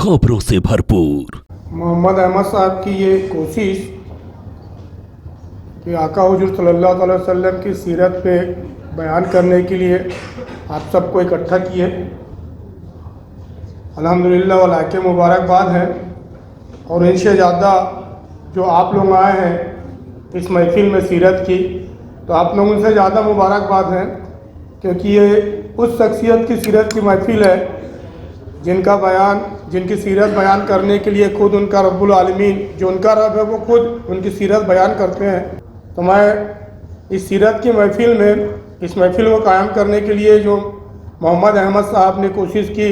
खबरों से भरपूर। मोहम्मद अहमद साहब की ये कोशिश कि आका हुजूर सल्लल्लाहु अलैहि वसल्लम की सीरत पे बयान करने के लिए आप सबको इकट्ठा किए, अल्हम्दुलिल्लाह व लाके मुबारकबाद है। और इनसे ज़्यादा जो आप लोग आए हैं इस महफिल में सीरत की, तो आप लोगों से ज़्यादा मुबारकबाद है, क्योंकि ये उस शख्सियत की सीरत की महफिल है जिनकी सीरत बयान करने के लिए खुद उनका रब्बुल आलमीन, जो उनका रब है, वो खुद उनकी सीरत बयान करते हैं। तो मैं इस सीरत की महफिल में, इस महफिल को कायम करने के लिए जो मोहम्मद अहमद साहब ने कोशिश की,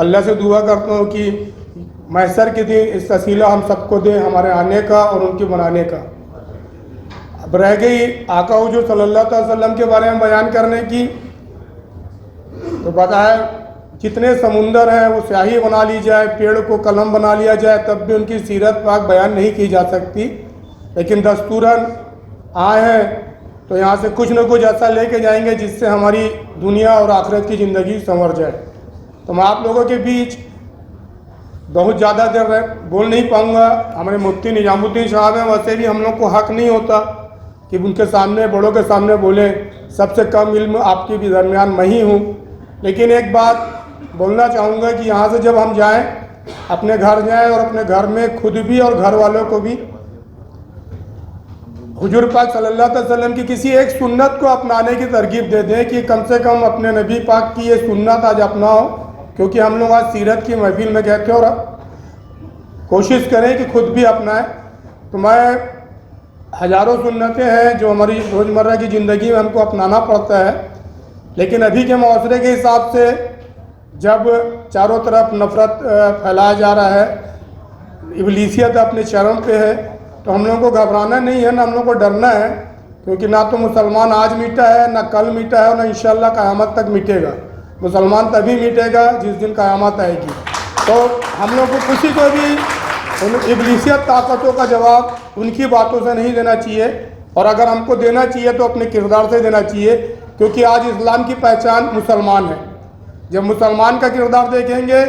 अल्लाह से दुआ करता हूँ कि मैसर के दिन इस वसीला हम सबको दे हमारे आने का और उनके बनाने का। अब रह गई आका हुजूर सल्लल्लाहु अलैहि वसल्लम के बारे में बयान करने की, तो बताया जितने समुंदर हैं वो स्याही बना ली जाए, पेड़ को कलम बना लिया जाए, तब भी उनकी सीरत पाक बयान नहीं की जा सकती। लेकिन दस्तूरन आए हैं तो यहाँ से कुछ न कुछ ऐसा लेके जाएंगे जिससे हमारी दुनिया और आखिरत की ज़िंदगी संवर जाए। तो मैं आप लोगों के बीच बहुत ज़्यादा देर बोल नहीं पाऊँगा। हमारे मुफ्ती निजामुद्दीन साहब हैं, वैसे भी हम लोग को हक़ नहीं होता कि उनके सामने, बड़ों के सामने बोलें। सबसे कम इल्म आपके भी दरमियान मैं ही हूँ। लेकिन एक बात बोलना चाहूँगा कि यहाँ से जब हम जाएं, अपने घर जाएं और अपने घर में खुद भी और घर वालों को भी हुजूर पाक सल्लल्लाहु अलैहि वसल्लम की किसी एक सुन्नत को अपनाने की तरगीब दे दें कि कम से कम अपने नबी पाक की ये सुन्नत आज अपनाओ। क्योंकि हम लोग आज सीरत की महफिल में कहते हैं और कोशिश करें कि खुद भी अपनाएं। तो मैं हज़ारों सुन्नतें हैं जो हमारी रोज़मर्रा की ज़िंदगी में हमको अपनाना पड़ता है, लेकिन अभी के माशरे के हिसाब से जब चारों तरफ नफ़रत फैलाया जा रहा है, इब्लीसियत अपने चरम पे है, तो हम लोगों को घबराना नहीं है, ना हम लोग को डरना है। क्योंकि ना तो मुसलमान आज मिटा है, ना कल मिटा है, और ना इंशाअल्लाह क़यामत तक मिटेगा। मुसलमान तभी मिटेगा जिस दिन क़यामत आएगी। तो हम लोग को किसी को भी उन इब्लीसियत ताकतों का जवाब उनकी बातों से नहीं देना चाहिए, और अगर हमको देना चाहिए तो अपने किरदार से देना चाहिए। क्योंकि आज इस्लाम की पहचान मुसलमान है। जब मुसलमान का किरदार देखेंगे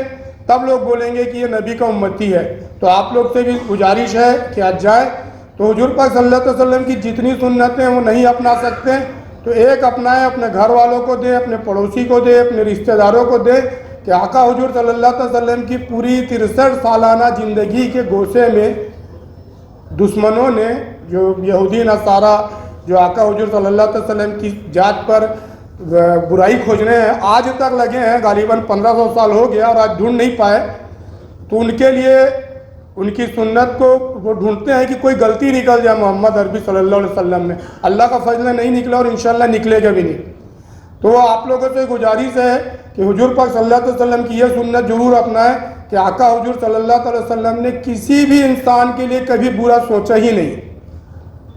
तब लोग बोलेंगे कि ये नबी का उम्मती है। तो आप लोग से भी गुजारिश है कि आज जाए तो हुजूर पाक सल्लल्लाहु अलैहि वसल्लम की जितनी सुन्नतें वो नहीं अपना सकते तो एक अपनाएं, अपने घर वालों को दे, अपने पड़ोसी को दे, अपने रिश्तेदारों को दे, कि आका हुजूर सल्लल्लाहु अलैहि वसल्लम की पूरी 63 सालाना ज़िंदगी के गोशे में दुश्मनों ने, जो यहूदी नसारा जो आका हुजूर सल्लल्लाहु अलैहि वसल्लम की जात पर बुराई खोजने हैं, आज तक लगे हैं। गालिबन 1500 साल हो गया और आज ढूंढ नहीं पाए। तो उनके लिए उनकी सुन्नत को वो ढूंढते हैं कि कोई गलती निकल जाए मोहम्मद अरबी सल्लल्लाहु अलैहि वसल्लम में। अल्लाह का फजल नहीं निकला और इंशाअल्लाह निकलेगा भी नहीं। तो आप लोगों से गुजारिश है कि हुजूर पाक सल्लल्लाहु अलैहि वसल्लम की यह सुन्नत जरूर अपनाएं कि आका हुजूर सल्लल्लाहु अलैहि वसल्लम ने किसी भी इंसान के लिए कभी बुरा सोचा ही नहीं।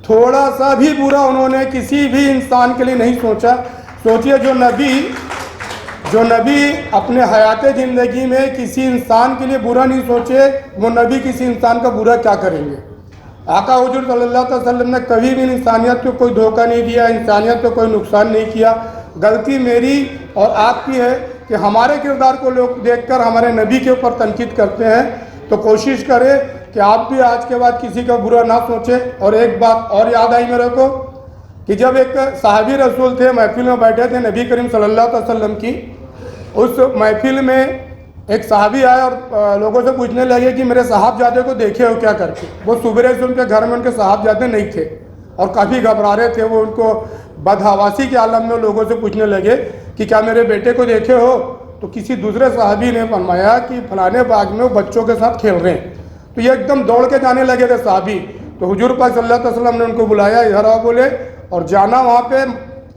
थोड़ा सा भी बुरा उन्होंने किसी भी इंसान के लिए नहीं सोचा। सोचिए, जो नबी अपने हयात ज़िंदगी में किसी इंसान के लिए बुरा नहीं सोचे, वो नबी किसी इंसान का बुरा क्या करेंगे। आका हुजूर सल्लल्लाहु अलैहि वसल्लम ने कभी भी इंसानियत को कोई धोखा नहीं दिया, इंसानियत को कोई नुकसान नहीं किया। गलती मेरी और आपकी है कि हमारे किरदार को लोग देखकर हमारे नबी के ऊपर तनकीद करते हैं। तो कोशिश करें कि आप भी आज के बाद किसी का बुरा ना सोचें। और एक बात और याद आई मेरे को कि जब एक साहबी रसूल थे, महफिल में बैठे थे नबी करीम सल्लल्लाहु अलैहि वसल्लम की, उस महफिल में एक साहबी आए और लोगों से पूछने लगे कि मेरे साहबजादे को देखे हो क्या करके। वो सुबह से उनके घर में उनके साहबजादे नहीं थे और काफ़ी घबरा रहे थे। वो उनको बदहवासी के आलम में लोगों से पूछने लगे कि क्या मेरे बेटे को देखे हो। तो किसी दूसरे साहबी ने फरमाया कि फलाने बाग में वो बच्चों के साथ खेल रहे हैं। तो ये एकदम दौड़ के जाने लगे थे साहबी। तो हुजूर पाक सल्लल्लाहु अलैहि वसल्लम ने उनको बुलाया, इधर आओ बोले, और जाना वहाँ पे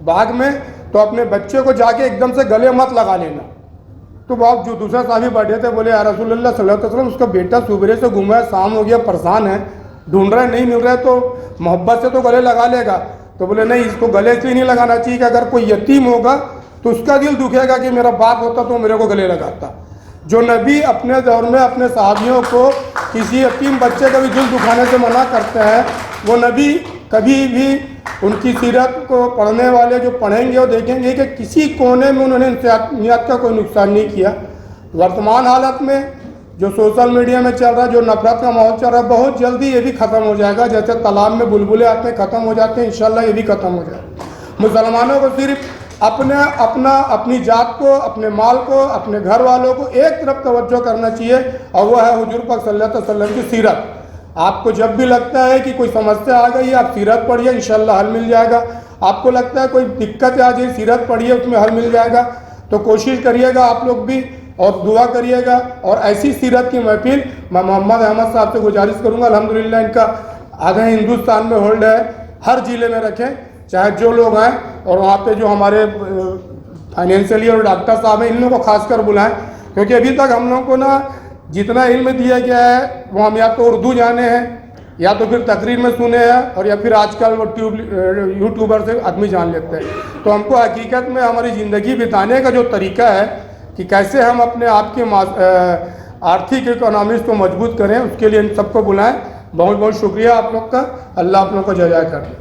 बाग में तो अपने बच्चे को जाके एकदम से गले मत लगा लेना। तो बाप जो दूसरा साहबी बैठे थे बोले, या रसूलुल्लाह सल्लल्लाहु अलैहि वसल्लम, उसका बेटा सुबह से घूमा है, शाम हो गया, परेशान है, ढूंढ रहा है, नहीं मिल रहा है, तो मोहब्बत से तो गले लगा लेगा। तो बोले नहीं, इसको गले से नहीं लगाना चाहिए कि अगर कोई यतीम होगा तो उसका दिल दुखेगा कि मेरा बाप होता तो मेरे को गले लगाता। जो नबी अपने दौर में अपने साहबियों को किसी यतीम बच्चे का भी दिल दुखाने से मना करते हैं, वो नबी कभी भी उनकी सीरत को पढ़ने वाले जो पढ़ेंगे वो देखेंगे कि किसी कोने में उन्होंने इंसानियत का कोई नुकसान नहीं किया। वर्तमान हालत में जो सोशल मीडिया में चल रहा है, जो नफरत का माहौल चल रहा है, बहुत जल्दी ये भी ख़त्म हो जाएगा। जैसे तालाब में बुलबुलें आते हैं ख़त्म हो जाते हैं, इंशाल्लाह ये भी ख़त्म हो जाएगा। मुसलमानों को सिर्फ अपनी जात को, अपने माल को, अपने घर वालों को एक तरफ तवज्जो करना चाहिए, और वो है हुजूर पाक सल्लल्लाहु अलैहि वसल्लम की सीरत। आपको जब भी लगता है कि कोई समस्या आ गई है, आप सीरत पढ़िए, इंशाल्लाह हल मिल जाएगा। आपको लगता है कोई दिक्कत आ जाए, सीरत पढ़िए, उसमें हल मिल जाएगा। तो कोशिश करिएगा आप लोग भी, और दुआ करिएगा। और ऐसी सीरत की महफिल मैं मोहम्मद अहमद साहब से गुजारिश करूँगा, अल्हम्दुलिल्लाह इनका आधे हिंदुस्तान में होल्ड है, हर ज़िले में रखें, चाहे जो लोग आएँ। और वहाँ पे जो हमारे फाइनेंशियली और डॉक्टर साहब हैं, इन लोगों को खासकर बुलाएं, क्योंकि अभी तक हम लोगों को ना जितना इल्म दिया गया है वो हम या तो उर्दू जाने हैं, या तो फिर तकरीर में सुने हैं, और या फिर आजकल वो यूट्यूबर से आदमी जान लेते हैं। तो हमको हकीकत में हमारी ज़िंदगी बिताने का जो तरीका है कि कैसे हम अपने आप के आर्थिक इकोनॉमीज़ को मजबूत करें, उसके लिए इन सबको बुलाएं। बहुत बहुत शुक्रिया आप लोग का। अल्लाह आप लोग को जज़ा करे।